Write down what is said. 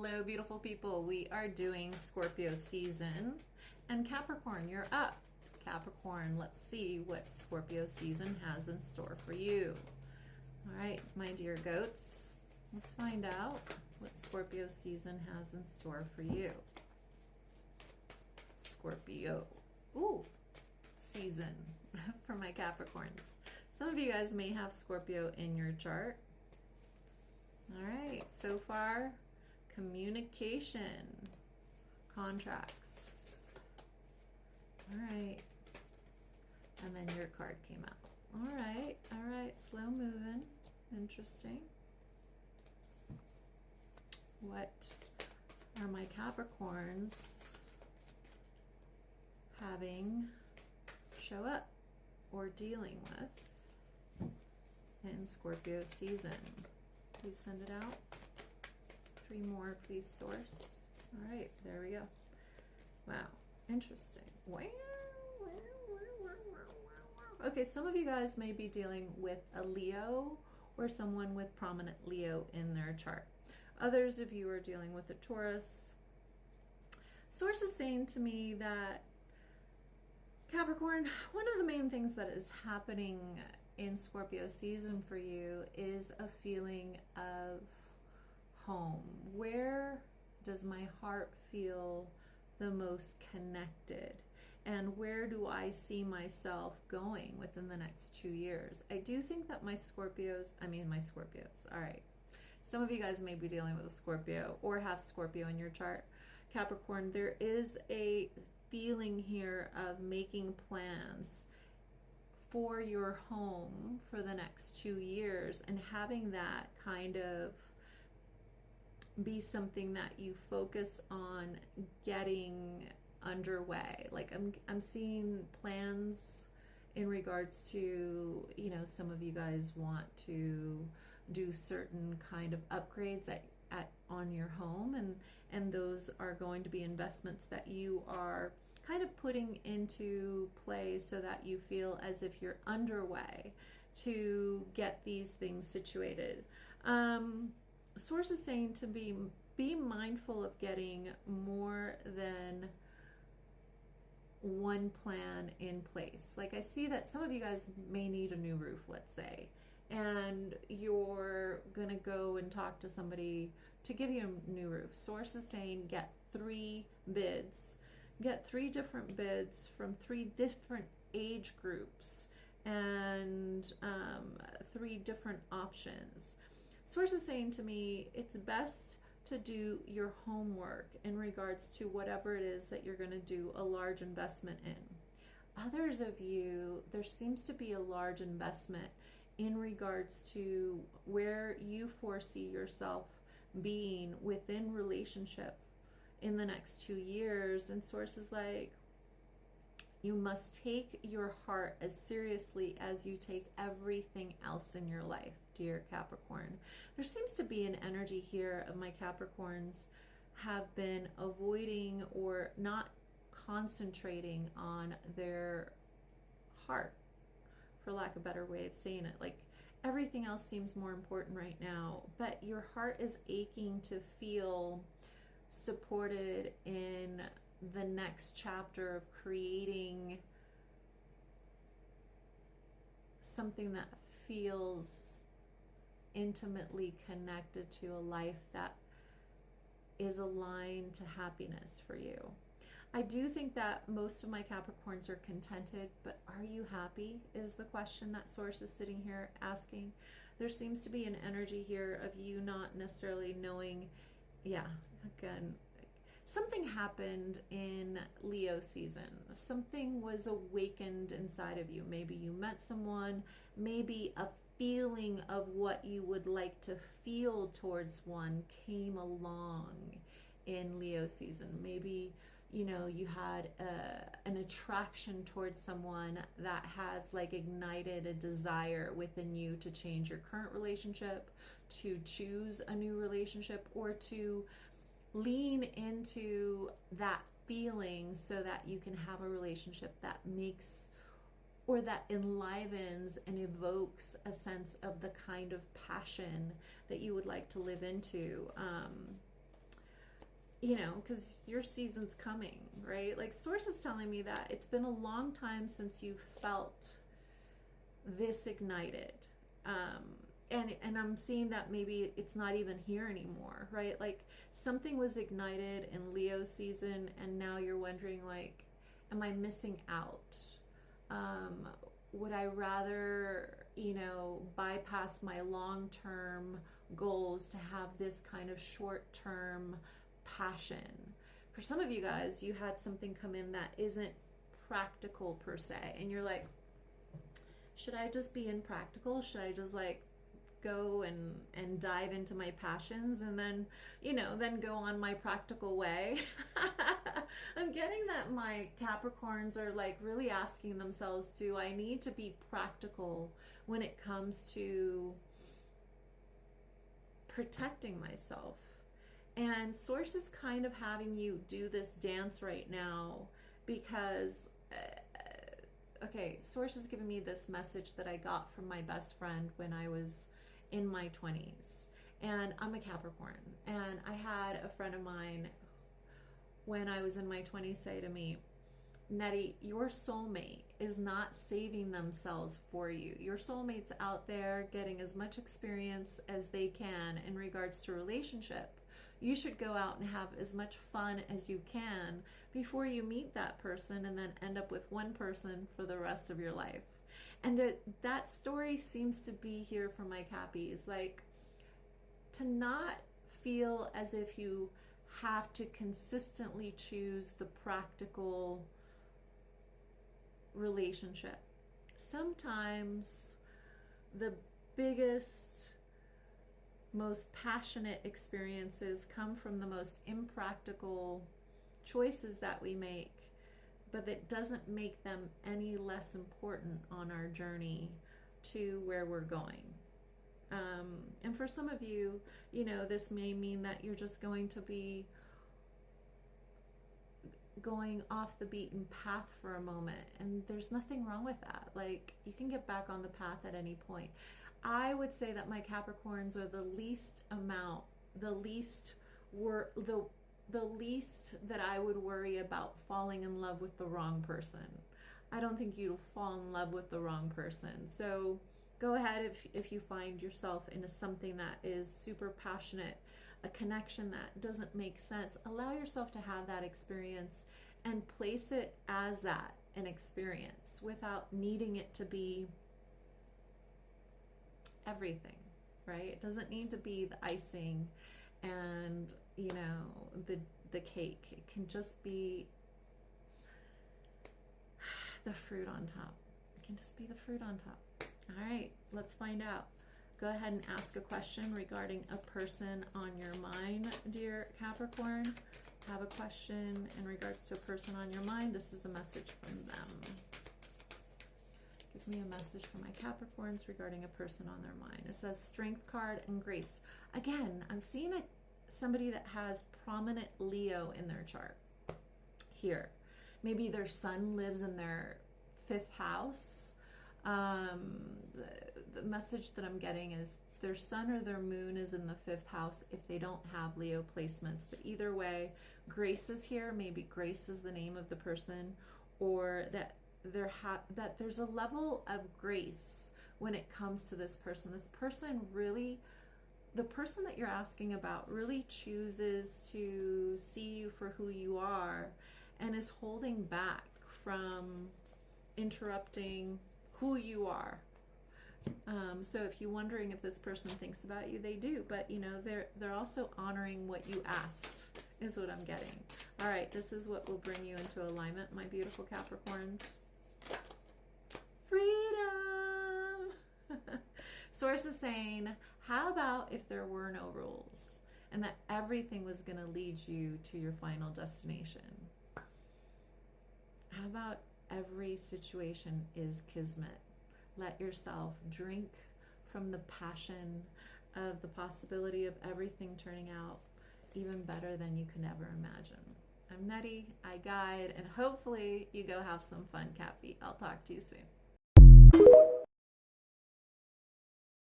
Hello, beautiful people. We are doing Scorpio season, and Capricorn, you're up. Capricorn, let's see what Scorpio season has in store for you. All right, my dear goats, let's find out what Scorpio season has in store for you. Scorpio, season for my Capricorns. Some of you guys may have Scorpio in your chart. All right, so far, communication, contracts. All right, and then your card came out. All right, slow moving, interesting. What are my Capricorns having show up or dealing with in Scorpio season? Please send it out. 3 more, please, source. All right, there we go. Wow, interesting. Okay, some of you guys may be dealing with a Leo or someone with prominent Leo in their chart. Others of you are dealing with a Taurus. Source is saying to me that Capricorn, one of the main things that is happening in Scorpio season for you is a feeling of home. Where does my heart feel the most connected? And where do I see myself going within the next 2 years? I do think that my Scorpios, all right. Some of you guys may be dealing with a Scorpio or have Scorpio in your chart. Capricorn, there is a feeling here of making plans for your home for the next 2 years and having that kind of be something that you focus on getting underway. Like I'm seeing plans in regards to, some of you guys want to do certain kind of upgrades on your home, and those are going to be investments that you are kind of putting into play so that you feel as if you're underway to get these things situated. Source is saying to be mindful of getting more than one plan in place. Like I see that some of you guys may need a new roof, let's say, and you're gonna go and talk to somebody to give you a new roof. Source is saying get 3 bids. Get 3 different bids from 3 different age groups and 3 different options. Source is saying to me it's best to do your homework in regards to whatever it is that you're going to do a large investment in. Others of you, there seems to be a large investment in regards to where you foresee yourself being within relationship in the next 2 years. And Source is like, you must take your heart as seriously as you take everything else in your life, dear Capricorn. There seems to be an energy here of my Capricorns have been avoiding or not concentrating on their heart, for lack of a better way of saying it. Like everything else seems more important right now, but your heart is aching to feel supported in the next chapter of creating something that feels intimately connected to a life that is aligned to happiness for you. I do think that most of my Capricorns are contented, but are you happy is the question that Source is sitting here asking. There seems to be an energy here of you not necessarily knowing, again, something happened in Leo season. Something was awakened inside of you. Maybe you met someone, maybe a feeling of what you would like to feel towards one came along in Leo season. Maybe, you had an attraction towards someone that has like ignited a desire within you to change your current relationship, to choose a new relationship, or to lean into that feeling so that you can have a relationship that makes or that enlivens and evokes a sense of the kind of passion that you would like to live into. you know, because your season's coming, right? Like Source is telling me that it's been a long time since you felt this ignited. And I'm seeing that maybe it's not even here anymore, right? Like something was ignited in Leo season and now you're wondering like, am I missing out? Would I rather, you know, bypass my long-term goals to have this kind of short-term passion? For some of you guys, you had something come in that isn't practical per se, and you're like, should I just be impractical? Should I just like go and dive into my passions and then, you know, then go on my practical way? I'm getting that my Capricorns are like really asking themselves, do I need to be practical when it comes to protecting myself? And Source is kind of having you do this dance right now because okay, Source is giving me this message that I got from my best friend when I was in my 20s. And I'm a Capricorn. And I had a friend of mine when I was in my 20s say to me, Nety, your soulmate is not saving themselves for you. Your soulmate's out there getting as much experience as they can in regards to relationship. You should go out and have as much fun as you can before you meet that person and then end up with one person for the rest of your life. And that story seems to be here for my Cappies. Like, to not feel as if you have to consistently choose the practical relationship. Sometimes the biggest, most passionate experiences come from the most impractical choices that we make, but that doesn't make them any less important on our journey to where we're going. And for some of you, you know, this may mean that you're just going to be going off the beaten path for a moment, and there's nothing wrong with that. Like, you can get back on the path at any point. I would say that my Capricorns are the least that I would worry about falling in love with the wrong person. I don't think you'll fall in love with the wrong person. So go ahead if you find yourself in something that is super passionate, a connection that doesn't make sense, allow yourself to have that experience and place it as that, an experience, without needing it to be everything, right? It doesn't need to be the icing and, you know, the cake. It can just be the fruit on top. It can just be the fruit on top. All right, let's find out. Go ahead and ask a question regarding a person on your mind, dear Capricorn. Have a question in regards to a person on your mind. This is a message from them. Give me a message for my Capricorns regarding a person on their mind. It says Strength card and Grace. Again, I'm seeing somebody that has prominent Leo in their chart here. Maybe their sun lives in their 5th house. The message that I'm getting is their sun or their moon is in the 5th house if they don't have Leo placements. But either way, Grace is here. Maybe Grace is the name of the person, or that there's a level of grace when it comes to this person. This person really, the person that you're asking about, really chooses to see you for who you are and is holding back from interrupting who you are. So if you're wondering if this person thinks about you, they do, but you know, they're also honoring what you asked, is what I'm getting. All right, this is what will bring you into alignment, my beautiful Capricorns. Freedom! Source is saying, how about if there were no rules and that everything was going to lead you to your final destination? How about every situation is kismet? Let yourself drink from the passion of the possibility of everything turning out even better than you can ever imagine. I'm Nety, I guide, and hopefully you go have some fun, Cappy. I'll talk to you soon.